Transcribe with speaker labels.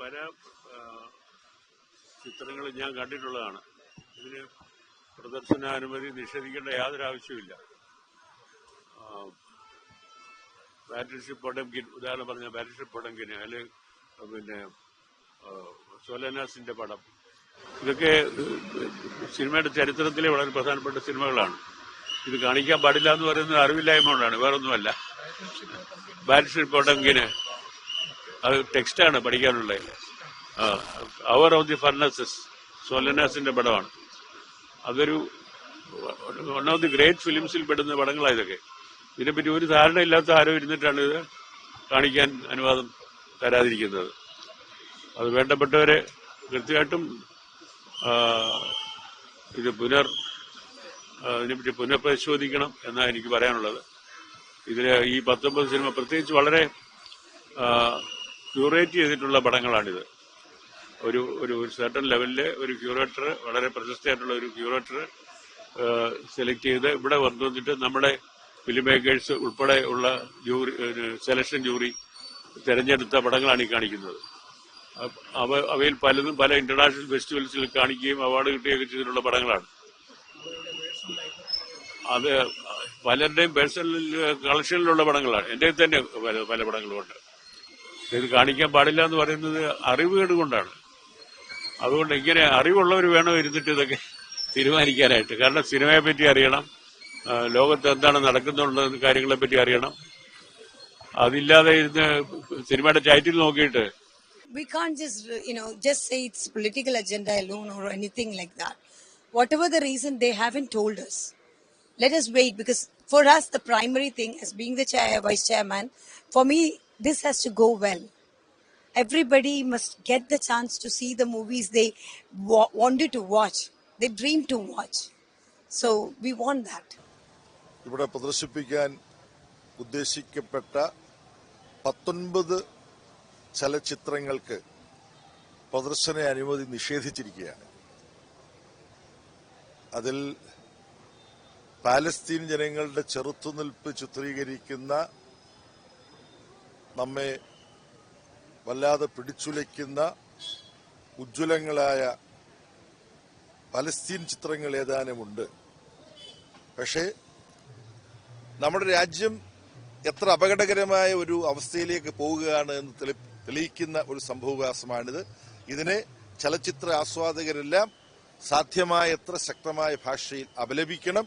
Speaker 1: പല ചിത്രങ്ങളും ഞാൻ കണ്ടിട്ടുള്ളതാണ്. ഇതിന് പ്രദർശനാനുമതി നിഷേധിക്കേണ്ട യാതൊരു ആവശ്യമില്ല. ബാറ്റിൽഷിപ്പ് പൊടംകിൻ ഉദാഹരണം പറഞ്ഞ ബാറ്റിൽഷിപ്പ് പൊടംകിന് അല്ലെങ്കിൽ പിന്നെ സോലനാസിന്റെ പടം, ഇതൊക്കെ സിനിമയുടെ ചരിത്രത്തിലെ വളരെ പ്രധാനപ്പെട്ട സിനിമകളാണ്. ഇത് കാണിക്കാൻ പാടില്ല എന്ന് പറയുന്നത് അറിവില്ലായ്മ കൊണ്ടാണ്, വേറൊന്നുമല്ല. ബാറ്റിൽഷിപ്പ് പൊടംകിന് അത് ടെക്സ്റ്റാണ് പഠിക്കാനുള്ളത്. അവർ ഓഫ് ദി ഫർണസസ് സോലനാസിന്റെ പടമാണ്. അതൊരു വൺ ഓഫ് ദി ഗ്രേറ്റ് ഫിലിംസിൽ പെടുന്ന പടങ്ങളാണ് ഇതൊക്കെ. ഇതിനെപ്പറ്റി ഒരു ധാരണയില്ലാത്ത ആരോ ഇരുന്നിട്ടാണ് ഇത് കാണിക്കാൻ അനുവാദം തരാതിരിക്കുന്നത്. അത് വേണ്ടപ്പെട്ടവരെ കൃത്യമായിട്ടും ഇതിനെപ്പറ്റി പുനഃപരിശോധിക്കണം എന്നാണ് എനിക്ക് പറയാനുള്ളത്. ഇതില് ഈ 19 സിനിമ പ്രത്യേകിച്ച് വളരെ ക്യൂറേറ്റ് ചെയ്തിട്ടുള്ള പടങ്ങളാണിത്. ഒരു സർട്ടൺ ലെവലില് ഒരു ക്യൂറേറ്റർ, വളരെ പ്രശസ്തമായിട്ടുള്ള ഒരു ക്യൂറേറ്റർ സെലക്ട് ചെയ്ത് ഇവിടെ വന്നിട്ട് നമ്മുടെ ഫിലിം മേക്കേഴ്സ് ഉൾപ്പെടെ ഉള്ള സെലക്ഷൻ ജൂറി തെരഞ്ഞെടുത്ത പടങ്ങളാണ് ഈ കാണിക്കുന്നത്. അവയിൽ പലതും പല ഇന്റർനാഷണൽ ഫെസ്റ്റിവൽസിൽ കാണിക്കുകയും അവാർഡ് കിട്ടുകയൊക്കെ ചെയ്തിട്ടുള്ള പടങ്ങളാണ്. അത് പലരുടെയും പേഴ്സണൽ കളക്ഷനിലുള്ള പടങ്ങളാണ്. എൻ്റെ തന്നെ പല പടങ്ങളുമുണ്ട്. ഇത് കാണിക്കാൻ പാടില്ല എന്ന് പറയുന്നത് അറിവുകേട് കൊണ്ടാണ്. അതുകൊണ്ട് ഇങ്ങനെ അറിവുള്ളവർ വേണം ഇരുന്നിട്ട് ഇതൊക്കെ തീരുമാനിക്കാനായിട്ട്. കാരണം സിനിമയെ പറ്റി അറിയണം, ലോകത്ത് എന്താണ് നടക്കുന്നുള്ള കാര്യങ്ങളെ പറ്റി അറിയണം. അതില്ലാതെ ഇരുന്ന് സിനിമയുടെ ടൈറ്റിൽ നോക്കിയിട്ട്
Speaker 2: we can't just say it's political agenda alone or anything like that. Whatever the reason, they haven't told us. Let us wait, because for us the primary thing as being the vice chairman, for me this has to go well. Everybody must get the chance to see the movies they wanted to watch, they dream to watch. So we want that.
Speaker 3: ഇവിടെ പ്രദർശിപ്പിക്കാൻ ഉദ്ദേശിക്കപ്പെട്ട 19 ചലച്ചിത്രങ്ങൾക്ക് പ്രദർശന അനുമതി നിഷേധിച്ചിരിക്കുകയാണ്. അതിൽ Palestine ജനങ്ങളുടെ ചെറുത്തുനിൽപ്പ് ചിത്രീകരിക്കുന്ന, നമ്മെ വല്ലാതെ പിടിച്ചുലയ്ക്കുന്ന ഉജ്ജ്വലങ്ങളായ Palestine ചിത്രങ്ങൾ ഏതാനുമുണ്ട്. പക്ഷേ നമ്മുടെ രാജ്യം എത്ര അപകടകരമായ ഒരു അവസ്ഥയിലേക്ക് പോവുകയാണ് എന്ന് തെളിയിക്കുന്ന ഒരു സംഭവവികാസമാണിത്. ഇതിനെ ചലച്ചിത്ര ആസ്വാദകരെല്ലാം സാധ്യമായ എത്ര ശക്തമായ ഭാഷയിൽ അപലപിക്കണം.